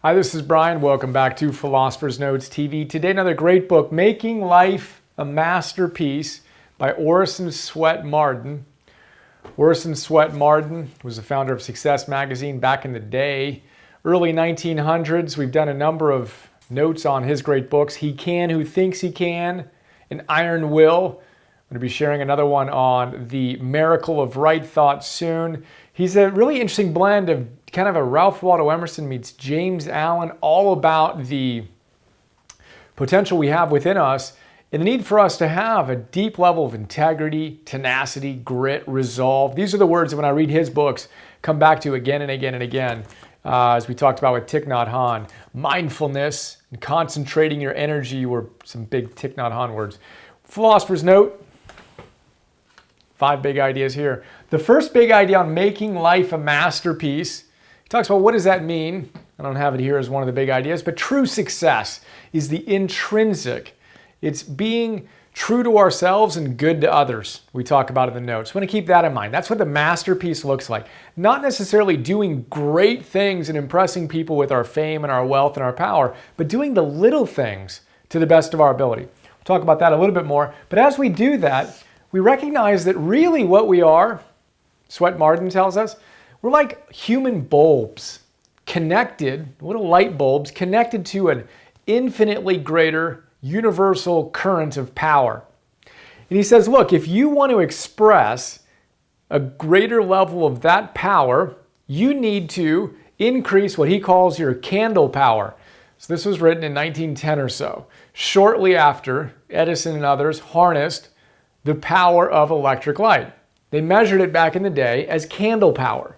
Hi, this is Brian. Welcome back to Philosopher's Notes TV. Today, another great book, Making Life a Masterpiece by Orison Swett Marden. Orison Swett Marden was the founder of Success Magazine back in the day, early 1900s. We've done a number of notes on his great books, He Can Who Thinks He Can, and Iron Will. I'm going to be sharing another one on the miracle of right thought soon. He's a really interesting blend of kind of a Ralph Waldo Emerson meets James Allen, all about the potential we have within us and the need for us to have a deep level of integrity, tenacity, grit, resolve. These are the words that when I read his books, come back to again and again and again. As we talked about with Thich Nhat Hanh, mindfulness and concentrating your energy were some big Thich Nhat Hanh words. Philosopher's Note, 5 big ideas here. The first big idea on making life a masterpiece, he talks about what does that mean? I don't have it here as one of the big ideas, but true success is the intrinsic. It's being true to ourselves and good to others. We talk about in the notes. We want to keep that in mind. That's what the masterpiece looks like. Not necessarily doing great things and impressing people with our fame and our wealth and our power, but doing the little things to the best of our ability. We'll talk about that a little bit more. But as we do that, we recognize that really what we are, Swett Marden tells us, we're like human bulbs, connected, little light bulbs, connected to an infinitely greater universal current of power. And he says, look, if you want to express a greater level of that power, you need to increase what he calls your candle power. So this was written in 1910 or so, shortly after Edison and others harnessed the power of electric light. They measured it back in the day as candle power.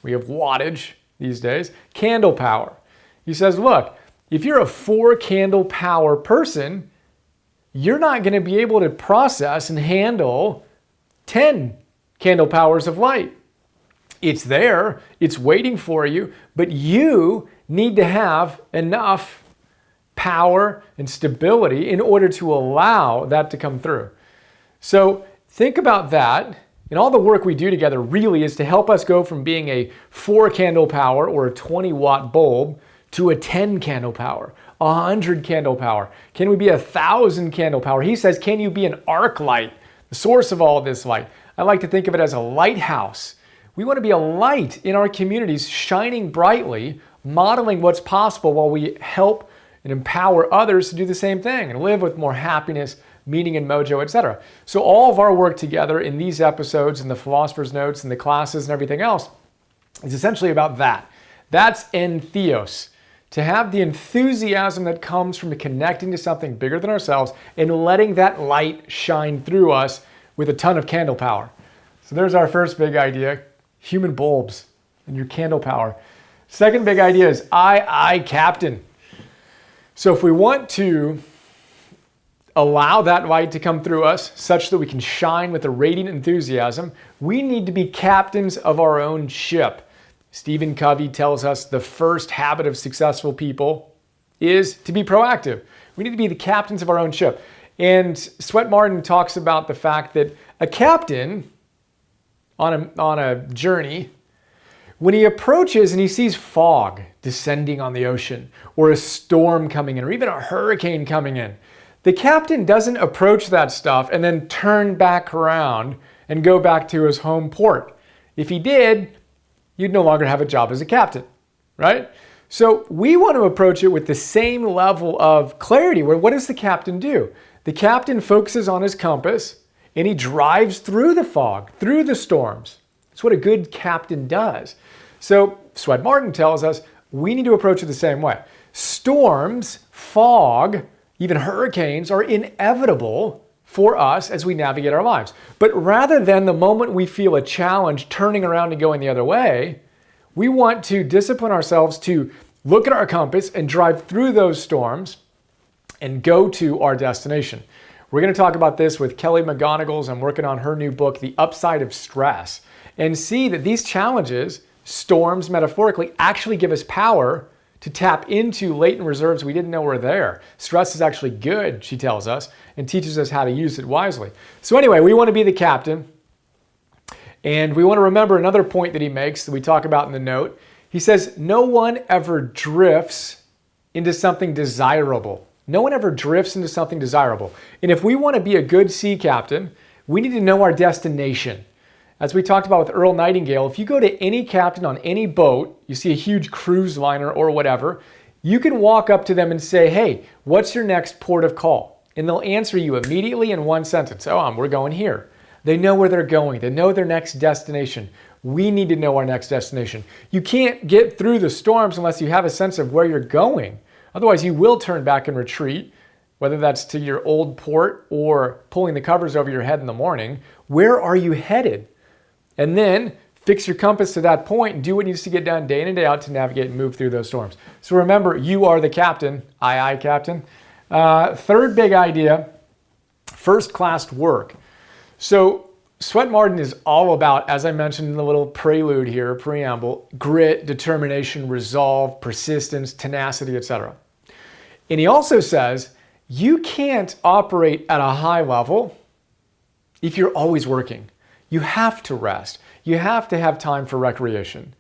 We have wattage these days, candle power. He says, look, if you're a 4 candle power person, you're not going to be able to process and handle 10 candle powers of light. It's there, it's waiting for you, but you need to have enough power and stability in order to allow that to come through. So think about that, and all the work we do together really is to help us go from being a 4 candle power or a 20 watt bulb to a 10 candle power, 100 candle power. Can we be 1,000 candle power? He says, can you be an arc light, the source of all of this light? I like to think of it as a lighthouse. We want to be a light in our communities, shining brightly, modeling what's possible while we help and empower others to do the same thing and live with more happiness, meaning and mojo, etc. So all of our work together in these episodes and the Philosopher's Notes and the classes and everything else is essentially about that. That's entheos. To have the enthusiasm that comes from connecting to something bigger than ourselves and letting that light shine through us with a ton of candle power. So there's our first big idea, human bulbs and your candle power. Second big idea is I, Captain. So if we want to allow that light to come through us such that we can shine with a radiant enthusiasm, we need to be captains of our own ship. Stephen Covey tells us the first habit of successful people is to be proactive. We need to be the captains of our own ship. And Swett Marden talks about the fact that a captain on a journey, when he approaches and he sees fog descending on the ocean or a storm coming in or even a hurricane coming in, the captain doesn't approach that stuff and then turn back around and go back to his home port. If he did, you'd no longer have a job as a captain, right? So we want to approach it with the same level of clarity. Where what does the captain do? The captain focuses on his compass and he drives through the fog, through the storms. That's what a good captain does. So Swett Marden tells us we need to approach it the same way. Storms, fog, even hurricanes are inevitable for us as we navigate our lives. But rather than the moment we feel a challenge turning around and going the other way, we want to discipline ourselves to look at our compass and drive through those storms and go to our destination. We're going to talk about this with Kelly McGonigal's. I'm working on her new book, The Upside of Stress, and see that these challenges, storms metaphorically, actually give us power to tap into latent reserves we didn't know were there. Stress is actually good, she tells us, and teaches us how to use it wisely. So anyway, we want to be the captain, and we want to remember another point that he makes that we talk about in the note. He says, no one ever drifts into something desirable. No one ever drifts into something desirable. And if we want to be a good sea captain, we need to know our destination. As we talked about with Earl Nightingale, if you go to any captain on any boat, you see a huge cruise liner or whatever, you can walk up to them and say, hey, what's your next port of call? And they'll answer you immediately in one sentence. Oh, we're going here. They know where they're going. They know their next destination. We need to know our next destination. You can't get through the storms unless you have a sense of where you're going. Otherwise, you will turn back and retreat, whether that's to your old port or pulling the covers over your head in the morning. Where are you headed? And then fix your compass to that point and do what needs to get done day in and day out to navigate and move through those storms. So remember, you are the captain. Aye, captain. Third big idea, first-class work. So Swett Marden is all about, as I mentioned in the little prelude here, preamble, grit, determination, resolve, persistence, tenacity, etc. And he also says, you can't operate at a high level if you're always working. You have to rest. You have to have time for recreation.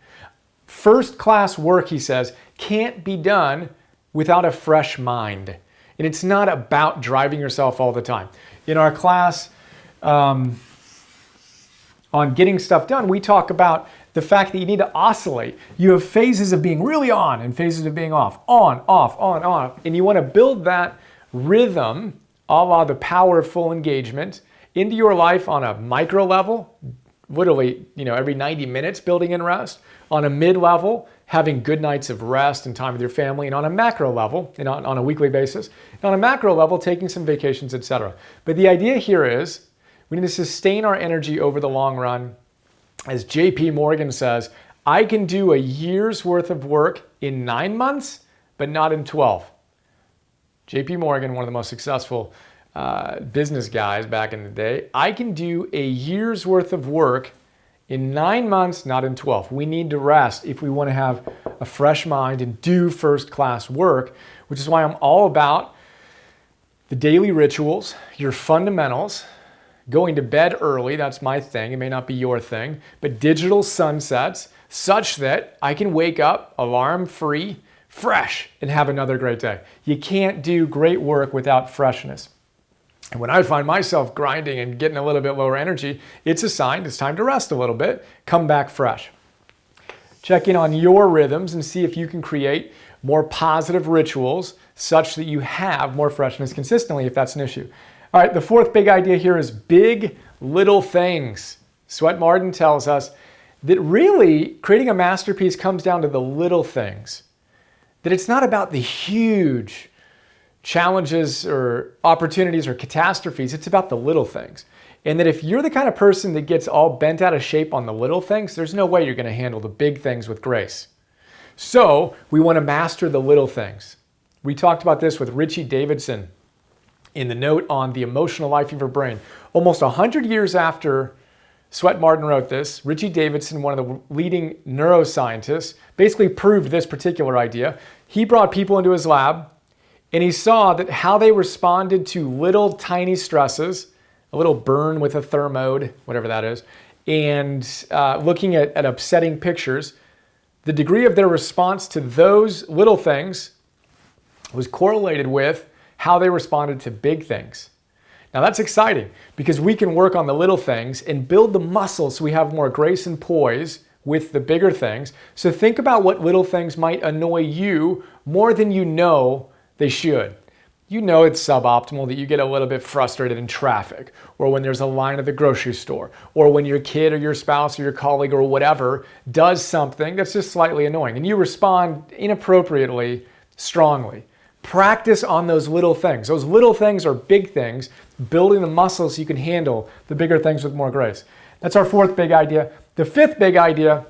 First-class work, he says, can't be done without a fresh mind. And it's not about driving yourself all the time. In our class on getting stuff done, we talk about the fact that you need to oscillate. You have phases of being really on and phases of being off. On, off, on, off. And you want to build that rhythm, a la the power of full engagement, into your life on a micro level, literally, every 90 minutes building in rest, on a mid-level, having good nights of rest and time with your family, and on a macro level, and on a weekly basis, and on a macro level, taking some vacations, etc. But the idea here is we need to sustain our energy over the long run. As JP Morgan says, I can do a year's worth of work in 9 months, but not in 12. JP Morgan, one of the most successful business guys back in the day, I can do a year's worth of work in 9 months, not in 12. We need to rest if we want to have a fresh mind and do first-class work, which is why I'm all about the daily rituals, your fundamentals, going to bed early, that's my thing, it may not be your thing, but digital sunsets such that I can wake up alarm-free, fresh, and have another great day. You can't do great work without freshness. And when I find myself grinding and getting a little bit lower energy, it's a sign it's time to rest a little bit, come back fresh. Check in on your rhythms and see if you can create more positive rituals such that you have more freshness consistently if that's an issue. All right, the fourth big idea here is big little things. Swett Marden tells us that really creating a masterpiece comes down to the little things. That it's not about the huge challenges or opportunities or catastrophes, it's about the little things. And that if you're the kind of person that gets all bent out of shape on the little things, there's no way you're going to handle the big things with grace. So we want to master the little things. We talked about this with Richie Davidson in the note on the emotional life of your brain. Almost 100 years after Swett Marden wrote this, Richie Davidson, one of the leading neuroscientists, basically proved this particular idea. He brought people into his lab and he saw that how they responded to little tiny stresses, a little burn with a thermode, whatever that is, and looking at upsetting pictures, the degree of their response to those little things was correlated with how they responded to big things. Now that's exciting because we can work on the little things and build the muscles so we have more grace and poise with the bigger things. So think about what little things might annoy you more than you know they should. You know it's suboptimal that you get a little bit frustrated in traffic, or when there's a line at the grocery store, or when your kid or your spouse or your colleague or whatever does something that's just slightly annoying and you respond inappropriately, strongly. Practice on those little things. Those little things are big things, building the muscles so you can handle the bigger things with more grace. That's our fourth big idea. The fifth big idea,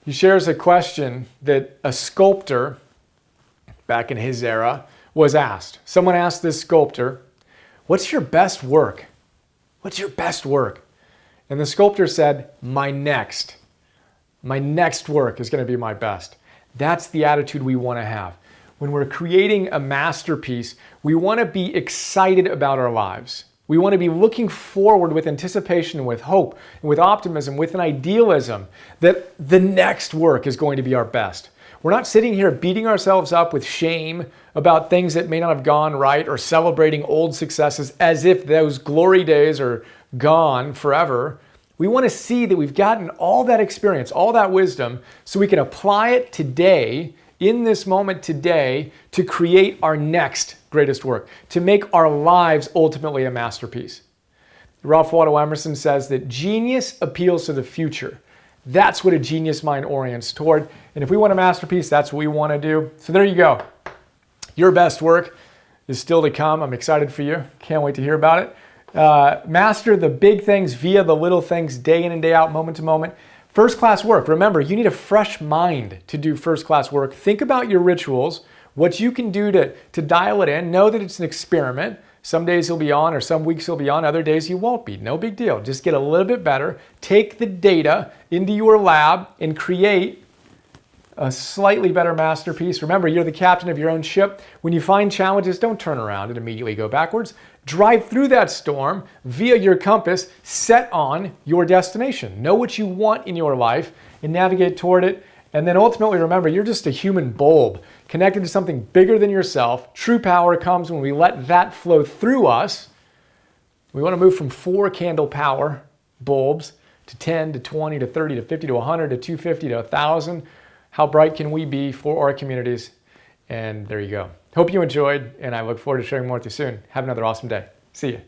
he shares a question that a sculptor back in his era was asked. Someone asked this sculptor, what's your best work? What's your best work? And the sculptor said, my next work is going to be my best. That's the attitude we want to have. When we're creating a masterpiece, we want to be excited about our lives. We want to be looking forward with anticipation and with hope and with optimism, with an idealism that the next work is going to be our best. We're not sitting here beating ourselves up with shame about things that may not have gone right or celebrating old successes as if those glory days are gone forever. We want to see that we've gotten all that experience, all that wisdom, so we can apply it today, in this moment today, to create our next greatest work, to make our lives ultimately a masterpiece. Ralph Waldo Emerson says that genius appeals to the future. That's what a genius mind orients toward. And if we want a masterpiece, that's what we want to do. So there you go. Your best work is still to come. I'm excited for you. Can't wait to hear about it. Master the big things via the little things, day in and day out, moment to moment. First class work. Remember, you need a fresh mind to do first class work. Think about your rituals, what you can do to dial it in. Know that it's an experiment. Some days you'll be on, or some weeks you'll be on, other days you won't be. No big deal. Just get a little bit better. Take the data into your lab and create a slightly better masterpiece. Remember, you're the captain of your own ship. When you find challenges, don't turn around and immediately go backwards. Drive through that storm via your compass, set on your destination. Know what you want in your life and navigate toward it. And then ultimately, remember, you're just a human bulb connected to something bigger than yourself. True power comes when we let that flow through us. We want to move from 4 candle power bulbs to 10 to 20 to 30 to 50 to 100 to 250 to 1,000. How bright can we be for our communities? And there you go. Hope you enjoyed, and I look forward to sharing more with you soon. Have another awesome day. See you.